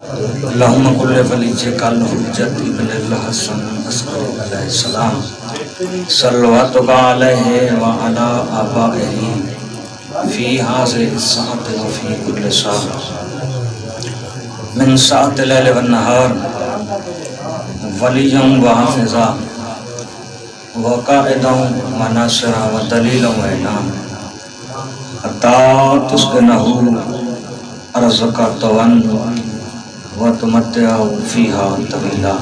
اللہم کل ولی کل حجت ابن الحسن عسکری علیہ السلام صلواتک علیہ وعلی آبائہ فی حاضر الساعت وفی کل ساعت من ساعت لیل والنہار ولیاں وحافظا وقائدا وناصرا ودلیلا وعنان حتی تسکنہو ارزقا توان وَتُمَتِّعُ فِيهَا طَوِيلًا۔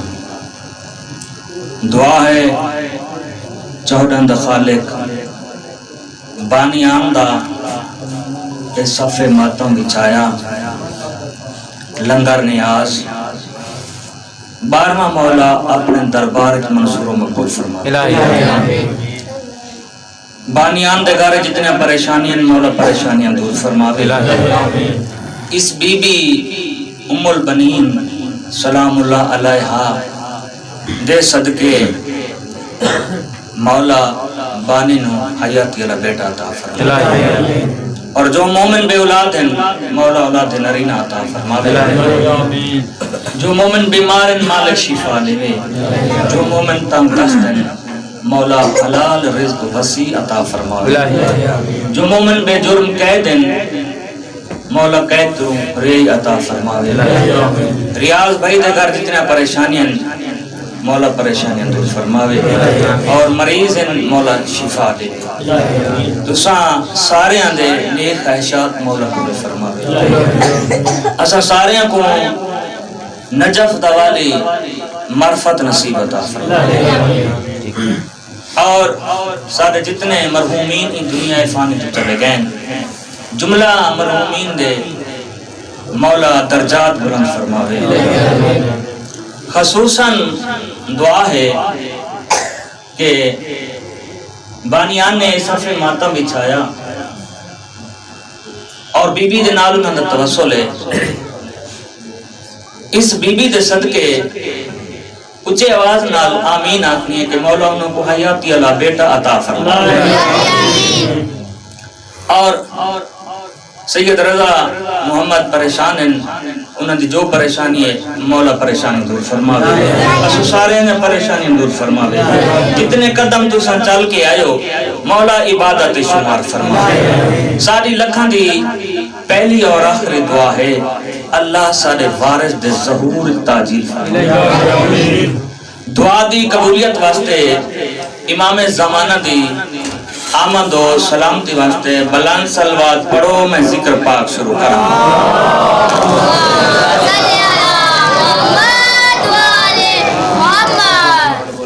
دعا ہے چوڑند خالق بانی آمدہ اس صفِ ماتم بچایا لنگر نیاز بارہواں مولا اپنے دربار کے منصور و مقبول فرما بانی آمدہ گارے جتنے پریشانیاں مولا پریشانیاں دور فرما اس بی بی ام البنین سلام اللہ علیہا دے صدقے مولا بانی نو حیاتی اللہ بیٹا عطا فرما اور جو مومن بے اولاد ہیں مولا اولاد نرینہ عطا فرما جو مومن بیمار ہیں مالک شفا لے جو مومن تنگ دست ہیں مولا حلال رزق وسیع عطا فرما جو مومن بے جرم قید ہیں مولا قید تو ری عطا فرماوے ریاض بھائی دے گھر جتنا پریشانیاں مولا پریشانیاں دور فرماوے اور مریض ہیں مولا شفا دے تساں سارے دے نیک خواہشات مولا کو فرماوے اسا سارے کو نجف دوالی معرفت نصیب عطا فرماوے اور سارے جتنے مرحومین ان دنیا فانی تو چلے گئے جملہ مرحومین دے مولا درجات بلند فرماوے خصوصاً دعا ہے کہ بانیان نے صفِ ماتم بچھایا اور بی بی دے نالو نند توسل ہے اس بی بی دے صدقے اچھے آواز نال آمین آکھنی ہے کہ مولا انہوں کو حیاتی اللہ بیٹا عطا فرماوے اور سید رضا محمد پریشان ہیں انہوں نے جو پریشانی ہے مولا پریشانی دور فرماوے اسو سارے نے پریشانی دور فرماوے کتنے قدم تو سن چل کے آئیو مولا عبادت شمار فرماوے ساری لکھاں دی پہلی اور آخری دعا ہے اللہ سارے وارث دے ظہور تاجیل فرماوے دعا دی قبولیت واسطے امام زمانہ دی آمد و سلامتی واسطے بلند سلوات پڑھو میں ذکر پاک شروع کروں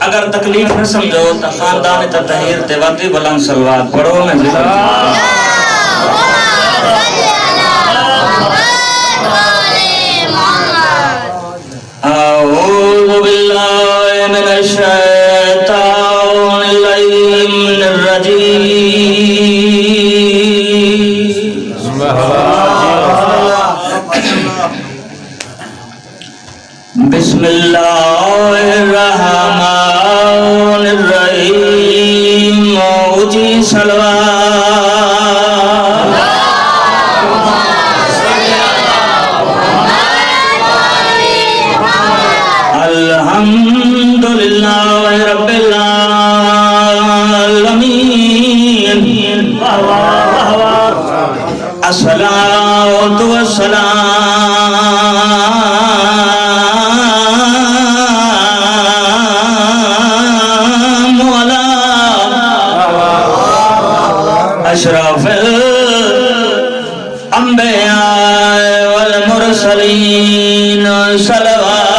اگر تکلیف نہ سمجھو تو خاندان تطہیر تیواتی بلند سلوات پڑھو میں ذکر اعوذ باللہ من الشیطان اللعین الرجیم بسم اللہ الرحمن الرحیم موجی صلوات الحمدللہ رب العالمین الصلاة والسلام علی اشرف الانبیاء والمرسلین صلوات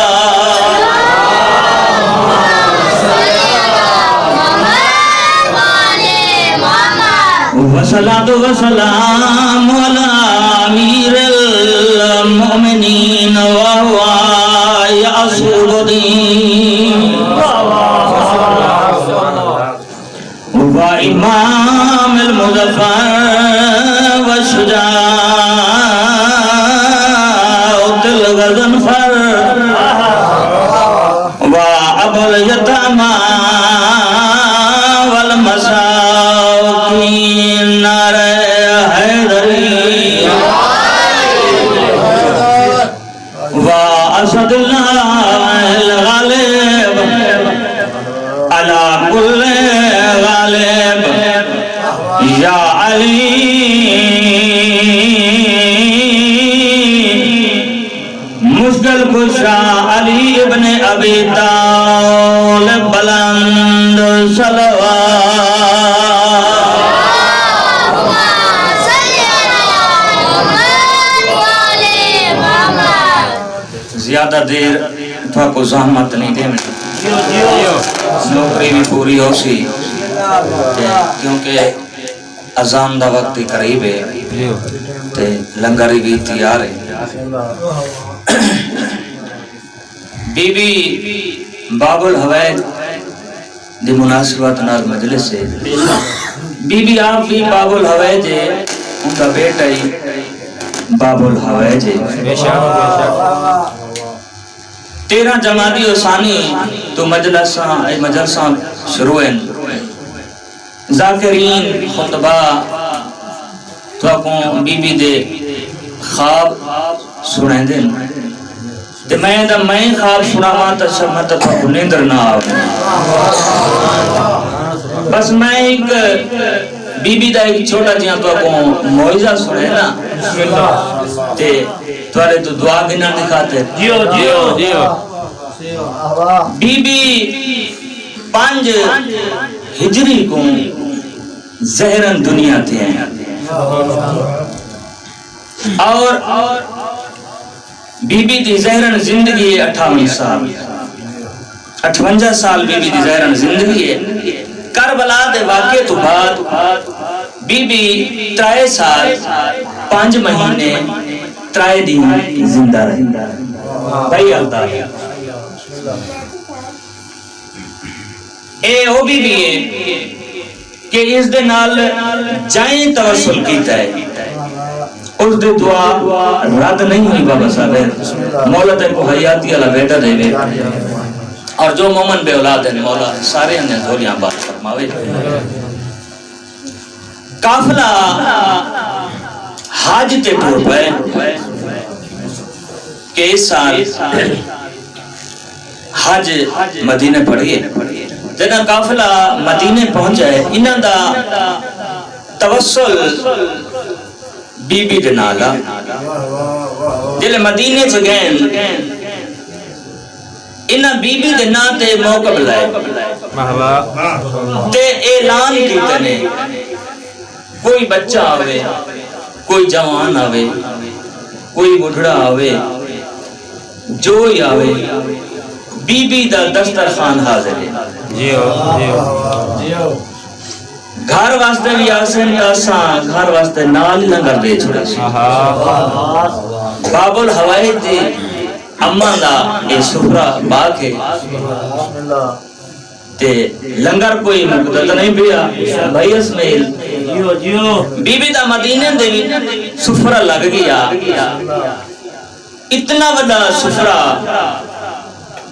وصلاة وسلام على أمير المؤمنين وهو يأصول الدين وإمام المظفر والشجاع الغضنفر وأبو اليتامى والمساكين نار حیدری اسد الغالب علی کل غالب یا علی مشکل کشا علی ابن ابی طالب بلند صلوات زیادہ دیر تھا کو زحمت نہیں دے نوکری بھی پوری ہو سی کیونکہ اذان دا وقت قریب ہے تے لنگری بھی تیار ہے بی بی باب الحوید دی مناسبت نال مجلس ہے بی بی آپ بھی باب الحوید ہے ان کا بیٹا ہی باب الحوید ہے 13 جمادی ثانی تو مجلساں شروع ہیں ذاکرین خطبہ تو اپوں بی بی دے خواب سنیں دیں تے میں خواب سناواں تا شمت تو نیندر نہ آؤ بس میں ایک بی بی دا ایک چھوٹا جیاں تو اپوں موعظہ سنے نا تے توارے تو دعا گنا دکھاتے جیو بی بی 5 ہجری کو زہرن دنیا تھے ہیں اور بی بی دی زہرن زندگی 58 سال 58 سال بی بی دی زہرن زندگی ہے کربلا دے واقعے تو بعد بی بی 3 سال 5 مہینے 3 دن زندہ رہی بھائی اللہ اے او بی بی ہے کہ اس دے نال جائیں توسل کیتا ہے اس دے دعا رد نہیں ہوئی بابا صاحب مولا تے کو حیاتی والا بیٹا دے وے اور جو مومن بے اولاد ہیں مولا سارے نے دھولیاں بات فرماوے قافلہ حج تے ٹور پے کہ اس سال حج مدینے پڑھئے جنہ قافلہ مدینے پہنچائے انہاں دا توسل بی بی دے نالا جلے مدینے سے گئے انہاں بی بی دے نا تے موقع بلائے تے اعلان کیتے نے کوئی بچہ آوے کوئی جوان آوے کوئی بڑھڑا آوے جو ہی آوے بی بی دا دسترخوان حاضر ہے گھر واسطے بھی آسن آساں گھر واسطے نال لنگر دے چھوڑا سی باب الحوائد دی اماں دا اے سفرہ باق ہے تے لنگر کوئی مقدت نہیں بیا بھائی اسمیل بی بی دا مدینے دے سفرہ لگ گیا اتنا بڑا سفرہ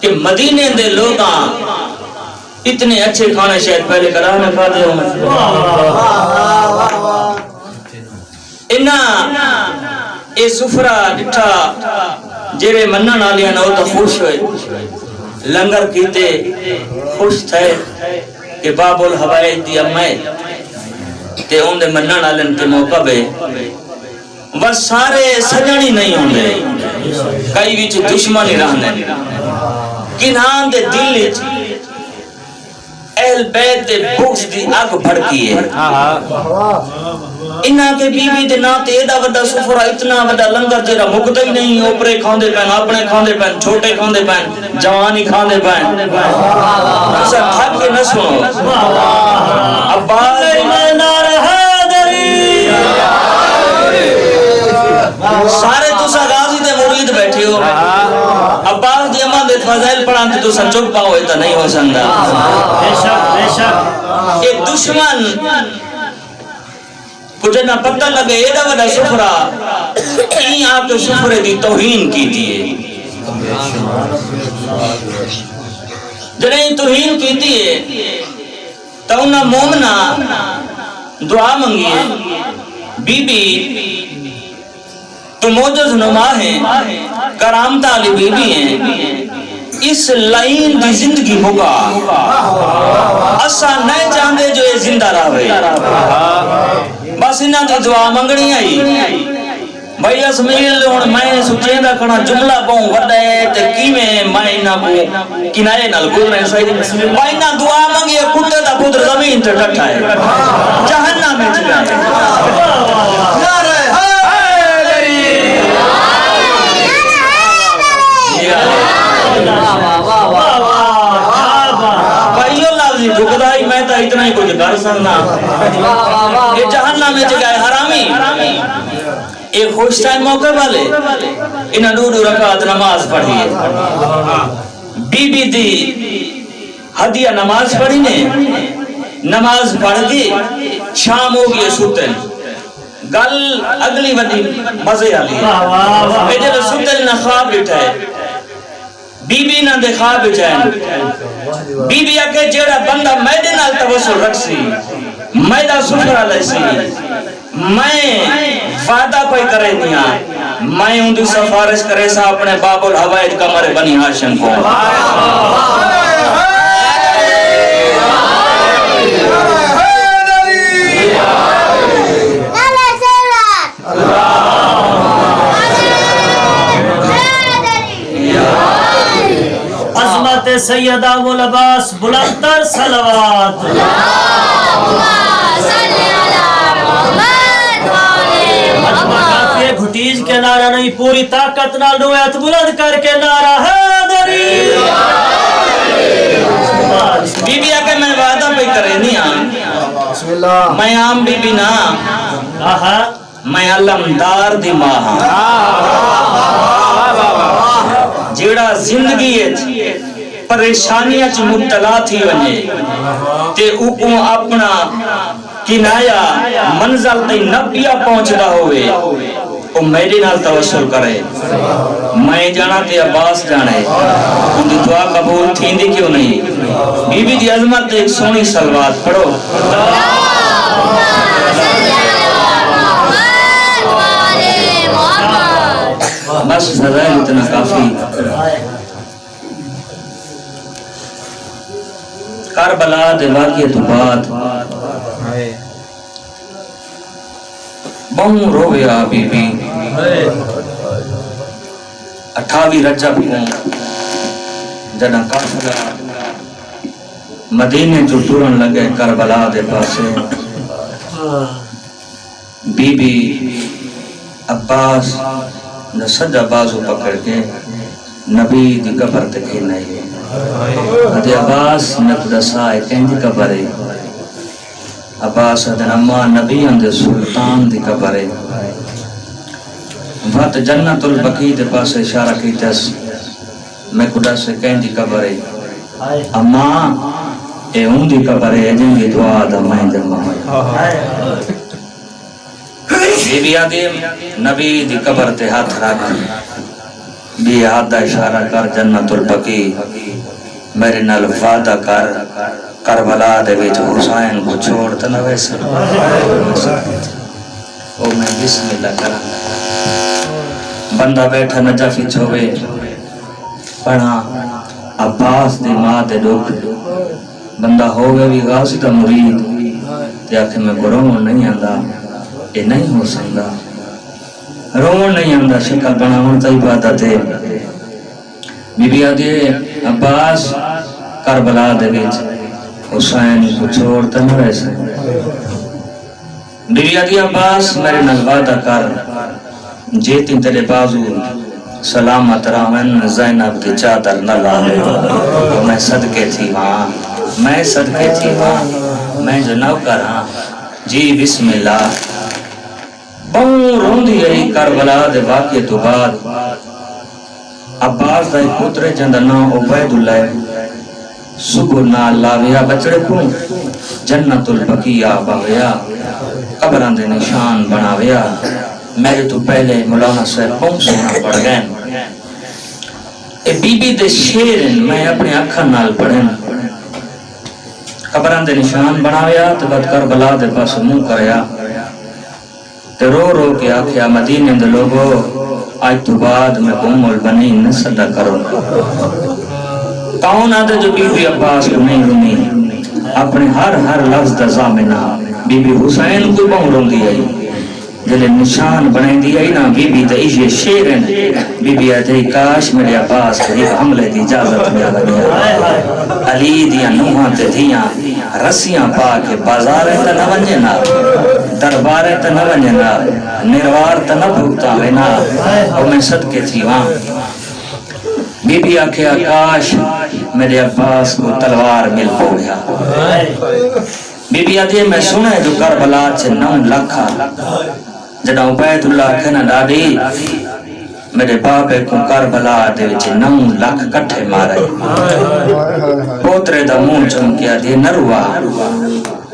کہ مدینے دے لوگاں اتنے اچھے کھانے شاید پہلے کرا میں کھاتے ہوں انہا اے سفرہ ڈٹھا جیرے منہ نالیاں نہ ہوتا خوش ہوئے لنگر کیتے خوش تھے کہ باب الحوائد دی امائے تے ان دے منہ نالیاں تے موقع بے وہ سارے سجنی نہیں ہوں دے کئی وچ دشمنی رہنے کنہاں دے دل اہل بیت دے بغض دی آگ بھڑکی ہے انہاں کے بی بی دے ناتے ایڈا وڈا سفرہ اتنا وڈا لنگر جیرا مکتا ہی نہیں اوپرے کھاندے پہن اپنے کھاندے پہن چھوٹے کھاندے پہن جوانی کھاندے پہن ایسا تھک کے نہ سنو عباس نار حیدری سارے تسا غازی دے مرید بیٹھے ہو عباس دی اماں دے فضائل پڑھان تے تسا چپ پاؤ ایتا نہیں ہو سندا ایک دشمن کچھ نہ پتہ لگے ایڈا وڈا سفرہ کہیں آپ کے سفرے دی توہین کی دیئے جنہیں توہین کی دیئے تو انہا مومنہ دعا منگیے بی بی تو موجز نما ہیں، کرامت علی بی بی ہیں، اس لائن دی زندگی ہوگا اسا نہیں چاہتے جو یہ زندہ رہے، بس انہاں دی دعا منگنی آئی بھائی اس میل ہن میں سوچیں دا کنا جملہ پاؤں وڈے تے کیویں میں انہاں کو کنارے نال گزرے صحیح بھائی نہ دعا منگی کتے دا پتر زمین تے ڈٹھا ہے جہنم میں جائے بھائیو لفظی جھکدائی میں تا اتنا ہی کچھ کر سکنا یہ جہنم میں جگہ حرامی ایک خوش ٹائم موقع والے انہاں 2 رکعت نماز پڑھی ہے بی بی دی ہدیہ نماز پڑھی نے نماز پڑھ دی شام ہو گئی سوتن گل اگلی ودی مزے آلی ہے میں جب سوتن نہ خواب اٹھائے بی بی نہ دے خواب اٹھائے بی بی آکے جیڑا بندہ میدے نال توسل رکھ سی میدہ سفر علیہ سی میں وعدہ پہ کرے دیا میں ان دی سفارش کرے سا اپنے باب الحوائج کمر بنی ہاشم کو عظمت سیدہ ملباس بلندر صلوات گھٹیج کے نعرہ نہیں پوری طاقت نال نویت بلند کر کے نعرہ حیدری بی بی آکے میں وعدہ پہ کرے دیا میں عام بی بی نا میں علمدار دی ماں جیڑا زندگی پریشانیاں چ مبتلا تھی ونجے تے اوپوں اپنا کنایا منزل تے نبیا پہنچدا ہوئے او میرے نال توسل کرے میں جانا تے عباس جانے ان دی دعا قبول تھیندی کیوں نہیں بی بی دی عظمت ایک سونی صلوات پڑھو بس سزائے اتنا کافی کربلا دے واقعے تو بعد بہوں رویا بی بی 28 رجب کو جنا قافلہ مدینے جو ٹرن لگے کربلا دے پاسے بی بی عباس نے سجا بازو پکڑ کے نبی دی قبر تے کھینے ادھے عباس نے دسا ہے کہیں دی قبر ہے عباس ادھے اما نبی اندے سلطان دی قبر ہے وقت جنت البقیع دے پاس اشارہ کیتا میں خدا سے کہیں دی قبر ہے اما اے ان دی قبر ہے جن دی دعا دا میں جمع بی بی آدم نبی دی قبر تے ہاتھ رکھ بی ہاتھ دا اشارہ کر جنت البقیع میرے نال وعدہ کر کربلا دے وچ حسین کو چھوڑ تے نہ ویسے او میں بسم اللہ کراں بندہ بیٹھا نجف وچ ہوے پڑھا عباس دی ماں دے دکھ بندہ ہوگا بھی غازی دا مرید تے آکھے میں گرون نہیں آندا یہ نہیں ہو سکتا رون نہیں آندا شکل بناون تے عبادت ہے بی بی آدھی عباس کربلا دے وچ حسین کو چھوڑ تے نہ رہ سکے بی بی آدھی عباس میرے نال وعدہ کر جیتی تیرے بازو سلامت رہن زینب کی چادر نہ لاوے میں صدقے تھی وہاں میں صدقے تھی وہاں میں جو نوکر ہاں جی بسم اللہ بہوں روندی ہے کربلا دے واقعے تو بعد عباس دا پتر جندا نام عبید اللہ صبح نال لاویا بچڑے کو جنت البقیع باویا قبراں دے نشان بناویا میرے تو پہلے مولانا صاحب پونچ سونا پڑھ گئے اے بی بی دے شیرن میں اپنے اکھاں نال پڑھن قبراں دے نشان بناویا تے بعد کربلا دے پاس منہ کریا تے رو رو کے آکھیا مدینے دے لوگو آج تو بعد میں ام البنین نہ صدا کرو کون آدھے جو بی بی عباس کو نہیں رونی اپنے ہر لفظ دا ضامنہ بی بی حسین کو بہن رون دی آئی جلے نشان بنے دی آئی نا بی بی دائیش شیرن بی بی آدھے کاش میرے عباس کو ایک حملے دی اجازت میں آگیا علی دیا نوہاں تے دھیاں رسیاں پا کے بازارے تا نہ ونجنا دربارے تا نہ ونجنا نروار تا نہ بھوکتا وینا اور میں صدقے تھی وہاں بی بی آکھیا کاش میرے عباس کو تلوار مل ہو گیا بی بی آدھے میں سنے جو کربلا چھے 9 لکھا جڑا عبید اللہ کہنا ڈاڈی میرے بابے کو کربلا دے وچے 9 لکھ کٹھے مارے پوترے دا منہ چمکیا دے نروا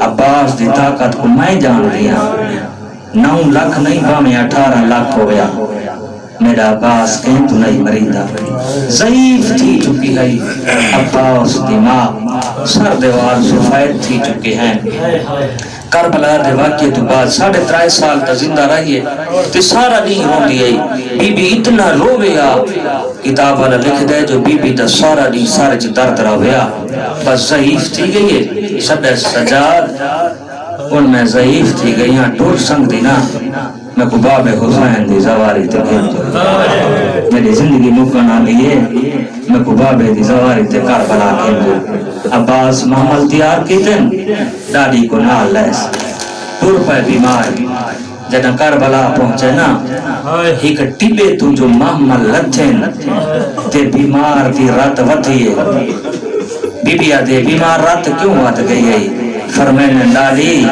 عباس دی طاقت کو میں جان لیا 9 لکھ نہیں بامی 18 لکھ ہو گیا میرا عباس کہیں تو نہیں مریدہ ضعیف تھی چکی ہے عباس دماغ سر دیوار سفید تھی چکے ہیں کربلا دے واقعے تو بعد 3.5 سال تا زندہ رہیے تے سارا نہیں ہوں دی آئی بی بی اتنا رو گیا کتاب والا لکھ دے جو بی بی دا سارا نہیں سارے چھ درد رہا گیا بس ضعیف تھی گئی ہے سب سجاد ان میں ضعیف تھی گئی ہیں ٹوٹ سنگ دینا میں کو باب حسین دی زواری تے کھیل جو میری زندگی مکنا لیے میں کو باب دی زواری تے کربلا کھیل جو عباس محمد تیار کی تن ڈاڈی کو نال لیس دور پہ بیمار جنہ کربلا پہنچے نا ایک ٹبے تو جو محمد لتھن تے بیمار دی رات وطیے بی بی آدھے بیمار رات کیوں وات گئی ہے فرمینے ڈالی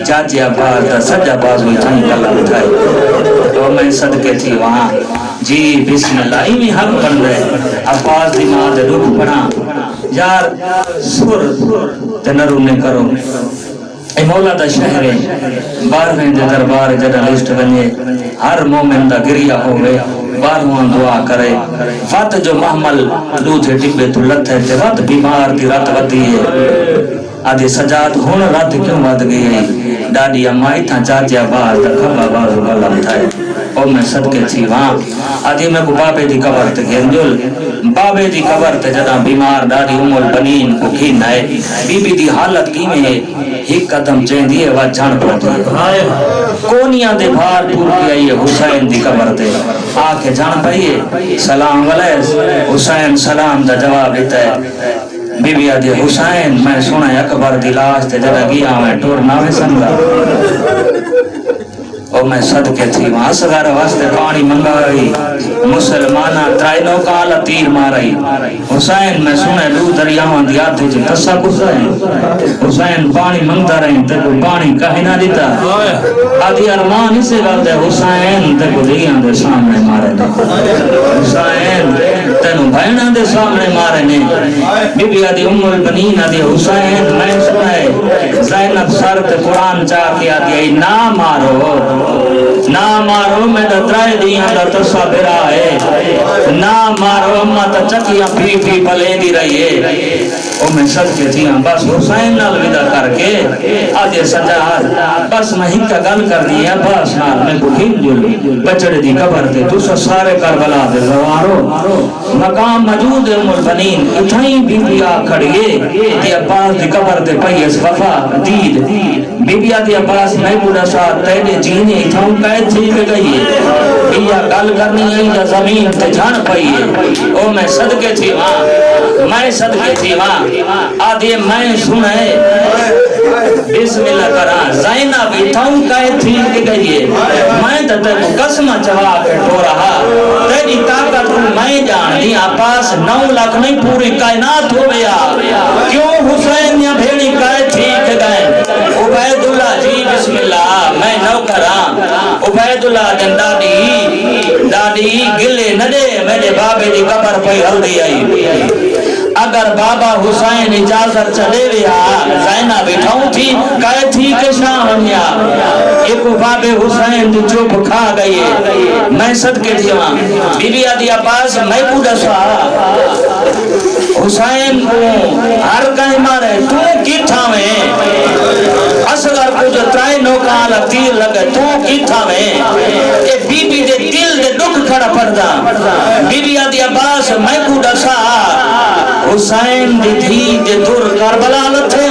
چاچی عباس دا سجا بازوی تھانی کلا بتھائی اور میں صدقے تھی وہاں جی بسم اللہ ہی میں حق بن رہے عباس دی ماں دے روح بنا یار سور تنرو نے کرو اے مولا دا شہر بارہیں دے دربار جڑا لسٹ بنے ہر مومن دا گریا ہوئے بارہواں دعا کرے فات جو محمل لوتھے ٹبے تو لتھے تے رات بیمار دی رات وطی ہے آدھے سجاد ہون رات کیوں بات گئی ہے ڈاڈی امائی تھا چاچی عباس دا کھبا بازو گلا بتھائے اور میں صدقے تھی وہاں آدھی میں کو بابے دی قبر تے گھنجل بابے دی قبر تے جدا بیمار ڈاڈی ام البنین کو کھین ہے بی بی دی حالت کی میں ہے ایک قدم چین دیئے وہ جان پڑتی ہے کونیاں دے بھار پور کی آئی ہے حسین دی قبر تے آکے جان پائیے سلام علیہ حسین سلام دا جواب دیتا ہے بی بی آدھی حسین میں سنا اکبر دی لاش تے جدا گیا میں ٹور ناوے سنگا اور میں صدقے تھی وہاں اصغر واسطے پانی منگائی مسلمانہ ترائنوں کا آلہ تیر مارائی حسین میں سنے لو دریاوان دی آدھے جی تسا کسائیں حسین پانی منگتا رہیں تے کو پانی کہیں نہ دیتا آدھی ارمان اسے گل دے حسین تے کو دیاں دے سامنے مارے نے حسین تینو بھائنہ دے سامنے مارے نے بی بی آدھی ام البنین آدھی حسین میں سنے زینب سر تے قرآن چاہ کے آدھی آئی نہ مارو میں دترائے دیاں دا تسا برا ہے نہ مارو اممہ تا چکیاں پھی پلے دی رہی ہے او میں صدقے تھیاں بس حسین نال ودا کر کے آدھے سجاد بس میں ہی کا گل کر دی ہے بس نال میں کو ہن جل بچڑے دی قبر تے تسا سارے کربلا دے زوارو مقام موجود ام البنین اتھائیں بی بی آ کھڑیے دی عباس دی قبر تے پئیس وفا دید بی بی آدھی عباس محمودہ ساتھ تیرے جینے اتھاؤں قید تھی کے گئی ہے یا گل کرنی ہے یا زمین تے جھان پئی ہے او میں صدقے تھی وہاں میں صدقے تھی وہاں آدھی میں سنے بسم اللہ کرا زینب اتھاؤں قید تھی کے گئی ہے میں تے کو قسم چوا کے ٹھو رہا تیری طاقت کو میں جان دی عباس 9 لاکھ نہیں پوری کائنات ہو گیا کیوں حسین یا بھیڑی قید تھی کے گئے عبید اللہ جی بسم اللہ میں نوکران عبید اللہ دن ڈاڈی گلے نڈے میرے بابے دی قبر پہ ہلدی آئی اگر بابا حسین اجازت چلے ویا زینہ بٹھاؤں تھی کہے تھی کہ شاہ ہمیا ایک بابے حسین دی چوپ کھا گئی میں صدقے تھی وہاں بی بی آدھی عباس میں پوڈا سا حسین کو ہر کہیں مارے تو کی تھا میں اصغر کو جو ترائے نوکال دا تیر لگے تو کی تھا میں اے بی بی دے دل دے دکھ کھڑا پڑدا بی بی آدھی عباس میں کو ڈسا حسین دی تھی دے دور کربلا لتھے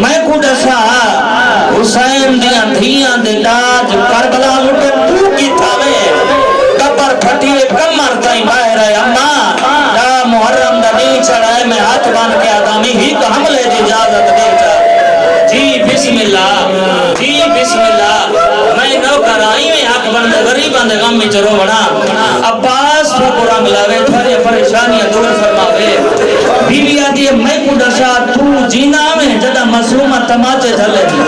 میں کو ڈسا حسین دیاں دھیاں دے لاج کربلا لٹے تو کی تھا میں کبر پھٹیے کمر تائیں باہر ہے اماں دا محرم دا نہیں چڑھائے میں ہاتھ بان کے آدمی ہی کا حملے دی اجازت دے جا جی بسم اللہ جی بسم اللہ میں نوکر آئی میں حق بندے غریبان دے غم میں چرو بڑا عباس کو قرآن لاوے تھوڑے پریشانیاں دور فرماوے بی بی آدھی میں کو ڈسا تو جینا میں جدہ مسلومہ تماچے جھلے دی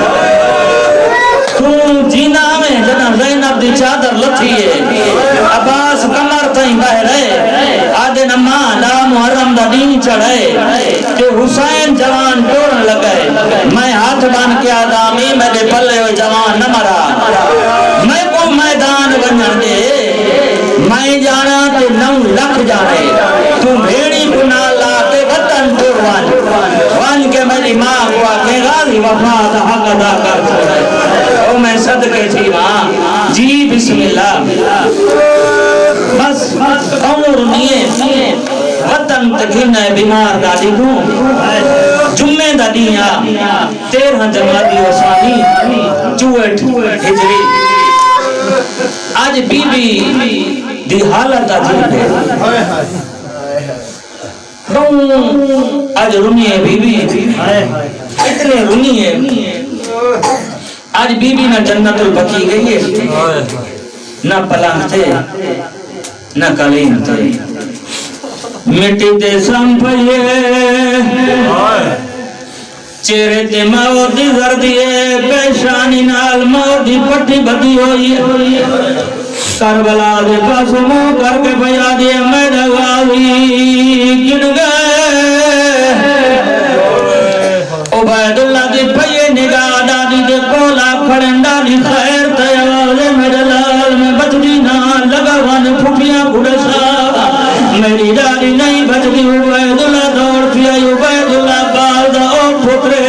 تو جینا میں جدہ زینب دی چادر لتھی ہے عباس کمر تائیں باہر ہے آدھے نماں لا محرم دا دین چڑھے کہ حسین جوان ٹورن لگئے میں ہاتھ بان کے آدامی میرے پلے ہوئے جوان نہ مرا میں کو میدان بنن دے میں جانا تے 9 لکھ جانے تو بھیڑی گناہ لا کے وطن ٹوروان وان کے میری ماں کو آکے غازی وفا دا حق ادا کر چھوڑے او میں صدقے تھی ماں جی بسم اللہ بس عمر نیے وطن تکھینے بیمار دادی دوں جمعے دا دیا 13 جنوری وسانی 64 ہجری آج بی بی دی حالت آجی آج رونی ہے بی بی اتنے رونی ہے آج بی بی نہ جنت البقی گئی ہے نہ پلنگ تھے نہ قلیم تھے مٹی دے سنپئے چہرے تے موت دی زردیے پیشانی نال موت دی پٹی بدی ہوئی کربلا دے پاس منہ کر کے بیا دے میرا غازی گن گئے عبید اللہ دی پئیے نگاہ دادی دے کولا کھڑن دادی خیر تیار میرے لال میں بچڑی نہ لگا ون پھٹیاں گھڑسا میری دادی نہیں بچڑی عبید اللہ دوڑ پیا عبید اللہ بال دا او پھٹرے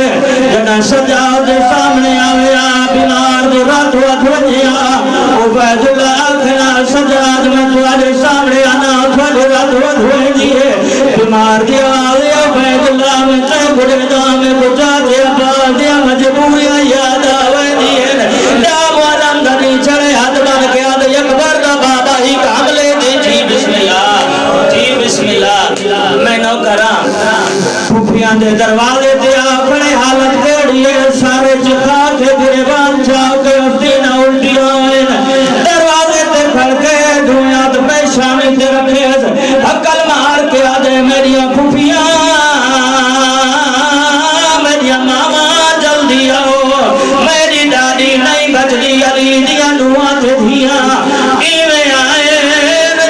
جنا سجاد دے سامنے آویا بیمار دے راتو اتھوڑیا عبید اللہ آکھنا سجاد میں تواڈے سامنے آنا تواڈے راتو اتھوڑیے بیمار دے آویا عبید اللہ میں تے بڑے دامے بچا دے باز دے مجبوریاں یاد آوے دیئے دا موالم دنی چڑے ہاتھ بان کے آدھے اکبر دا بابا ہی کاملے دے جی بسم اللہ جی بسم اللہ میں نوکران پھوپیاں دے دروازے دے اپنے حالت دیڑیے سارے چکا کے گریبان چاو کے افدینہ الٹی آئے دروازے تے کھڑ کے دنیا تو پیشانی تے رکھے حقل مار کے آدھے میری پھوپیاں میری ماما جلدی آؤ میری ڈاڈی نہیں بچلی علی دیا نواں تے دھیاں ایویں آئے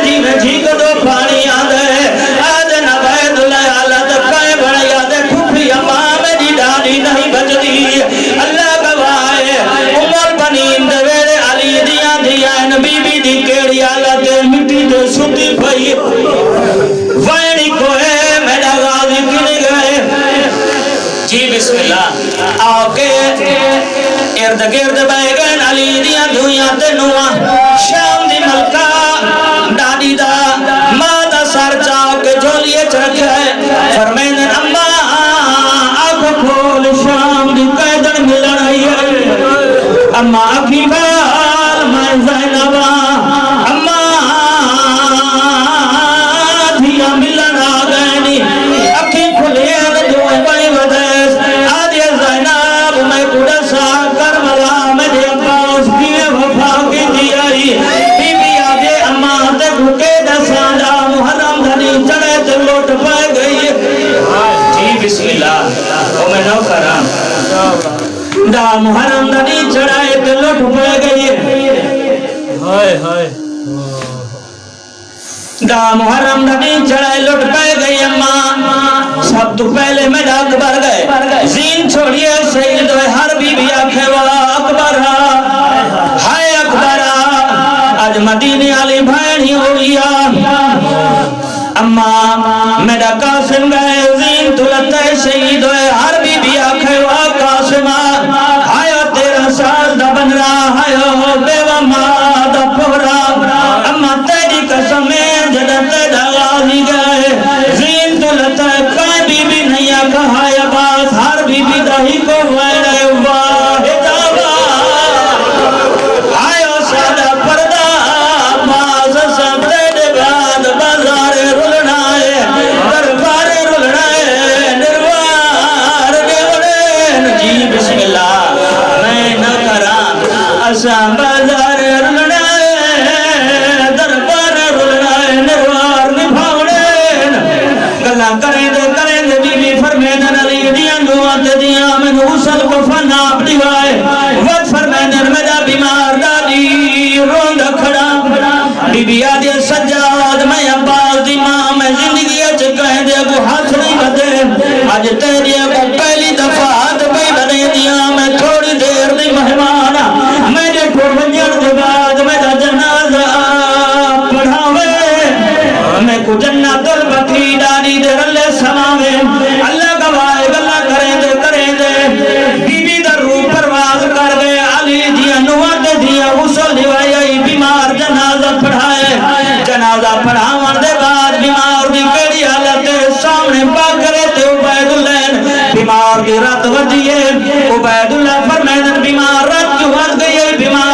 جی میں جھی کو دو پانی آدھے آدھے نہ بید اللہ حالت کائے بڑھائی آدھے پھوپیاں ماں میری ڈاڈی نہیں بچلی اللہ گوائے عمر بنین دے ویرے علی دیا دیا نبی بی دی کیڑی حالت مٹی دے ستی پئی وینی کوئے میرا غازی کنے گئے جی بسم اللہ آکے ارد گرد بیگن علی دیا دھویاں تے نواں شام دی ملکہ ڈاڈی دا ماں دا سر چاو کے جھولیے چرکھا ہے فرمین اماں آنکھ کھول شام دی قیدن ملن آئی ہے اماں اکھی بال میں زینبا اماں دھیا ملن آ گئنی اکھی کھلین جو بڑی ودیس آدھے زینب میں کڑسا کرملا میرے عباس کی وفا کی دیائی بی بی آدھے اماں تے بھوکے دسانڈا محرم دھنی چڑے تے لوٹ پائے گئی جی بسم اللہ او میں نو کرام دا محرم دھنی چڑھائے تے لوٹ پائے گئی دا محرم دھنی چڑھائے لوٹ پائے گئی اماں سب تو پہلے میں ڈاک بھر گئے زین چھوڑیے سید ہوئے ہر بی بی آکھے والا اکبر ہائے اکبر آج مدینے علی بھائنی ہویا اماں میرا قاسم گئے زین تو لگتا ہے شہید ہوئے ہر بی بی آکھے والا قاسم ہائے پورا ہے بیوہ ماں دا پورا اما تیری قسم ہے جڑا تیرا غازی گئے زین تو لتا ہے کوئی بی بی نہیں کہا یا باس ہر بی بی دہی کو ویڑے واہ جاوا آئیو سادہ پردہ باز سب تیرے بعد بازار رلنا ہے دربار رلنا ہے نروار دیوڑے جی بسم اللہ میں نہ کرا اساں بازار رلنا ہے دربار رلنا ہے نروار نبھاوڑے گلہ کریں دے بی بی فرمیدن علی دیاں دعات دیاں میں غسل کو فنا اپنی وائے وقت فرمیدن میرا بیمار دادی روندہ کھڑا بی بی آدھے سجاد میں عباس دی ماں میں زندگی اچھ کہیں دے کو ہاتھ نہیں بدے آج تیری کو پہلی دفعہ ہاتھ بھی بدے دیا میں تھوڑی دیر دی مہمانا میں نے ٹھوڑ بنیار دے بعد میرا جنازہ پڑھاوے میں کو جنت البقی ڈاری دے رلے سماوے اللہ گوائے گلہ کریں دے بی بی در روح پرواز کر گئے علی دیا نوات دیا غسل دیوائی آئی بیمار جنازہ پڑھائے جنازہ پڑھاون دے بعد بیمار دی کڑی حالت سامنے پاک کرے تے عبید اللہ بیمار دی رات وجیے عبید اللہ فرمائن بیمار رات جو وز گئی بیمار